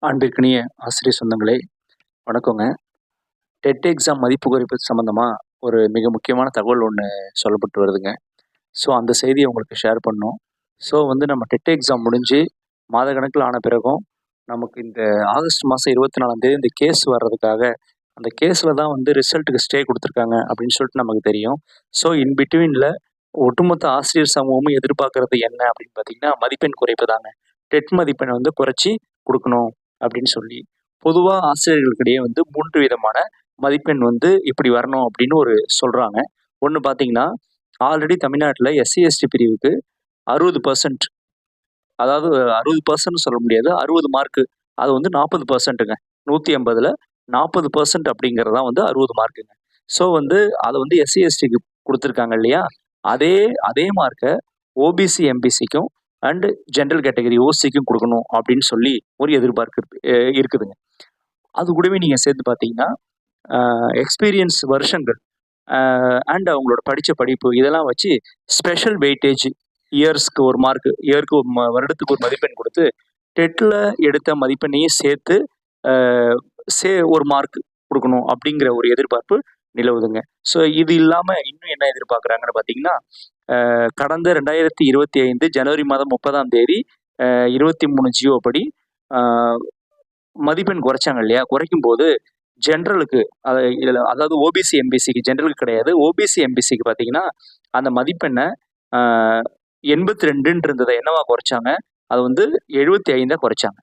அன்பிற்கினிய ஆசிரியர் சொந்தங்களே, வணக்கங்க. டெட் எக்ஸாம் மதிப்பு குறைப்பு சம்மந்தமா ஒரு மிக முக்கியமான தகவல் ஒண்ணு சொல்லப்பட்டு வருதுங்க. ஸோ, அந்த செய்திய உங்களுக்கு ஷேர் பண்ணோம். ஸோ, நம்ம டெட் எக்ஸாம் முடிஞ்சு மாத கணக்குல ஆன பிறகும், நமக்கு இந்த ஆகஸ்ட் மாசம் 24ஆம் தேதி இந்த கேஸ் வர்றதுக்காக, அந்த கேஸ்ல தான் ரிசல்ட்டுக்கு ஸ்டே குடுத்துருக்காங்க அப்படின்னு சொல்லிட்டு நமக்கு தெரியும். ஸோ, இன் பிட்வீன்ல ஒட்டுமொத்த ஆசிரியர் சமூகமும் எதிர்பார்க்கிறது என்ன அப்படின்னு பார்த்தீங்கன்னா, மதிப்பெண் குறைப்பு தாங்க. டெட் மதிப்பெண்ண குறைச்சு குடுக்கணும் அப்படின்னு சொல்லி. பொதுவா ஆசிரியர்களுக்கிடையே 3 விதமான மதிப்பெண் இப்படி வரணும் அப்படின்னு சொல்றாங்க. ஒண்ணு பார்த்தீங்கன்னா, ஆல்ரெடி தமிழ்நாட்டுல எஸ்சி, எஸ்டி பிரிவுக்கு 60% அதாவது 60% சொல்ல முடியாது. 60 மார்க்கு. அது 40%ங்க. 180ல 40% அப்படிங்கிறது தான் 60 மார்க்குங்க. ஸோ அத எஸ்சி, எஸ்டிக்கு குடுத்துருக்காங்க இல்லையா? அதே அதே மார்க்க ஓபிசி, எம்பிசிக்கும் அண்ட் ஜெனரல் கேட்டகரி ஓசிக்கும் குடுக்கணும் அப்படின்னு சொல்லி ஒரு எதிர்பார்ப்பு இருக்குதுங்க. அது கூடவே நீங்க சேர்த்து பார்த்தீங்கன்னா, எக்ஸ்பீரியன்ஸ் வருஷங்கள் அண்ட் அவங்களோட படிச்ச படிப்பு இதெல்லாம் வச்சு ஸ்பெஷல் வெயிட்டேஜ் இயர்ஸ்க்கு ஒரு மார்க், இயருக்கு வருடத்துக்கு ஒரு மதிப்பெண் குடுத்து, டெட்ல எடுத்த மதிப்பெண்ணையும் சேர்த்து அ ஒரு மார்க் குடுக்கணும் அப்படிங்கிற ஒரு எதிர்பார்ப்பு நிலவுதுங்க. ஸோ இது இல்லாம இன்னும் என்ன எதிர்பார்க்குறாங்கன்னு பார்த்தீங்கன்னா, கடந்த 2025 ஜனவரி மாதம் 30ஆம் தேதி 23 ஜியோ படி அ மதிப்பெண் குறைச்சாங்க இல்லையா? குறைக்கும்போது ஜெனரலுக்கு அதாவது ஓபிசி, எம்பிசிக்கு ஜெனரலுக்கு கிடையாது. ஓபிசி, எம்பிசிக்கு பார்த்தீங்கன்னா, அந்த மதிப்பெண்ண அ 82ன்னு இருந்தத என்னவா குறைச்சாங்க? அது 75ஆ குறைச்சாங்க.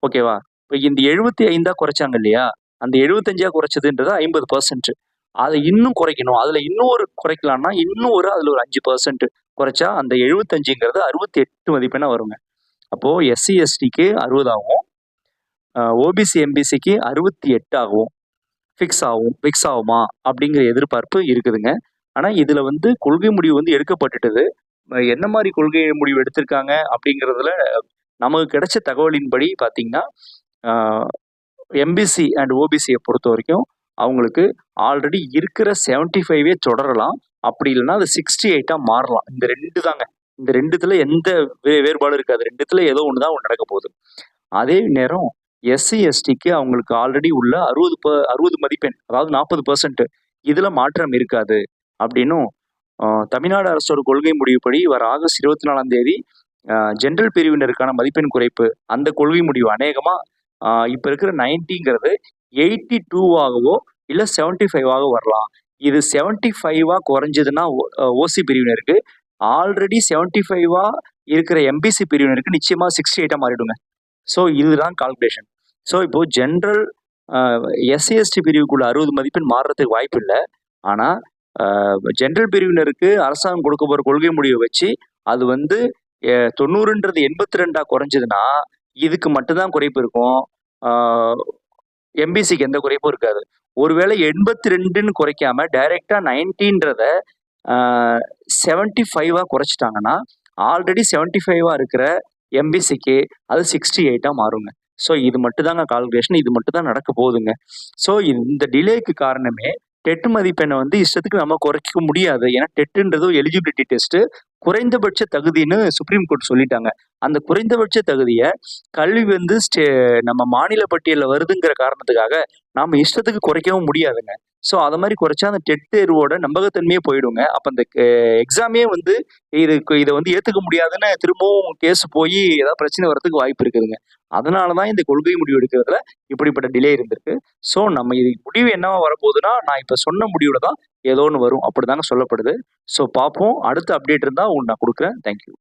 ஓகேவா? இப்ப இந்த 75ஆ குறைச்சாங்க இல்லையா? அந்த 75ஆ குறைச்சதுன்றது 50%. அத இன்னும் குறைக்கணும். அதுல இன்னும் குறைக்கலாம்னா, இன்னும் அதுல ஒரு 5% குறைச்சா அந்த 75ங்கிறது 68 மதிப்பெண்ணா வருங்க. அப்போ எஸ்சி, எஸ்டிக்கு 60 ஆகும். ஓபிசி, எம்பிசிக்கு 68 ஆகும். ஃபிக்ஸ் ஆகுமா? அப்படிங்கிற எதிர்பார்ப்பு இருக்குதுங்க. ஆனா இதுல கொள்கை முடிவு எடுக்கப்பட்டுட்டது. என்ன மாரி கொள்கை முடிவு எடுத்திருக்காங்க அப்படிங்கிறதுல நமக்கு கிடைச்ச தகவலின்படி பார்த்தீங்கன்னா, அ எம்பிசி அண்ட் ஓபிசிய பொறுத்தவரைக்கும், அவங்களுக்கு ஆல்ரெடி இருக்கிற 75 தொடரலாம். அப்படி இல்லன்னா அது 68ஆ மாறலாம். இந்த 2 தாங்க. இந்த 2த்துல எந்த வேறுபாடும் இருக்காது. 2த்துல ஏதோ ஒண்ணு தான் நடக்க போகுது. அதே நேரம் எஸ்சி, எஸ்டிக்கு அவங்களுக்கு ஆல்ரெடி உள்ள 60 மதிப்பெண், அதாவது 40% இதுல மாற்றம் இருக்காது அப்படின்னும், தமிழ்நாடு அரசோட கொள்கை முடிவுப்படி வர ஆகஸ்ட் 24ஆம் தேதி ஜெனரல் பிரிவினருக்கான மதிப்பெண் குறைப்பு, அந்த கொள்கை முடிவு அநேகமா இப்ப இருக்கிற 90ங்கிறது 82ஆகவோ இல்ல 75ஆகவோ வரலாம். இது 75ஆ குறைஞ்சதுன்னா ஓசி பிரிவினருக்கு, ஆல்ரெடி 75ஆ இருக்கிற எம்பிசி பிரிவினருக்கு நிச்சயமா 68ஆ மாறிடுங்க. ஸோ இதுதான் கால்குலேஷன். ஸோ இப்போ ஜெனரல் எஸ்சி, எஸ்டி பிரிவுக்குள்ள 60 மதிப்பெண் மாறுறதுக்கு வாய்ப்பு இல்ல. ஆனா ஜெனரல் பிரிவினருக்கு அரசாங்கம் கொடுக்க போற கொள்கை முடிவை வச்சு அது 90ன்றது 82ஆ குறைஞ்சதுன்னா, இதுக்கு மட்டும் தான் குறைப்பு இருக்கும். எம்பிசிக்கு எந்த குறைப்பும் இருக்காது. ஒருவேளை 82ன்னு குறைக்காம டைரக்ட்டா 90ன்றத 75ஆ குறைச்சுட்டாங்கன்னா, ஆல்ரெடி 75ஆ இருக்கிற எம்பிசிக்கு அது 68ஆ மாறுங்க. ஸோ இது மட்டும் தாங்க கால்குலேஷன். இது மட்டும் தான் நடக்க போகுதுங்க. ஸோ இந்த டிலேக்கு காரணமே டெட் மதிப்பெண்ண இஷ்டத்துக்கு நம்ம குறைக்க முடியாது. ஏன்னா டெட்ன்றது எலிஜிபிலிட்டி டெஸ்ட். குறைந்தபட்ச தகுதின்னு சுப்ரீம் கோர்ட் சொல்லிட்டாங்க. அந்த குறைந்தபட்ச தகுதிய கல்வி நம்ம மாநில பட்டியல்ல வருதுங்கிற காரணத்துக்காக நாம இஷ்டத்துக்கு குறைக்கவும் முடியாதுங்க. ஸோ அத மாரி குறைச்சா அந்த டெட் தேர்வோட நம்பகத்தன்மையே போயிடுங்க. அப்ப அந்த எக்ஸாமே இத ஏத்துக்க முடியாதுன்னு திரும்பவும் கேஸ் போயி ஏதாவது பிரச்சனை வரதுக்கு வாய்ப்பு இருக்குதுங்க. அதனால தான் இந்த கொள்கை முடிவு எடுக்கிறதுல இப்படிப்பட்ட டிலே இருந்திருக்கு. ஸோ நம்ம இது முடிவு என்னவா வரப்போகுதுன்னா, நான் இப்ப சொன்ன முடிவுல தான் ஏதோ ஒண்ணு வரும். அப்படிதாங்க சொல்லப்படுது. ஸோ பார்ப்போம். அடுத்த அப்டேட் இருந்தா உங்களுக்கு நான் குடுக்குறேன். Thank you.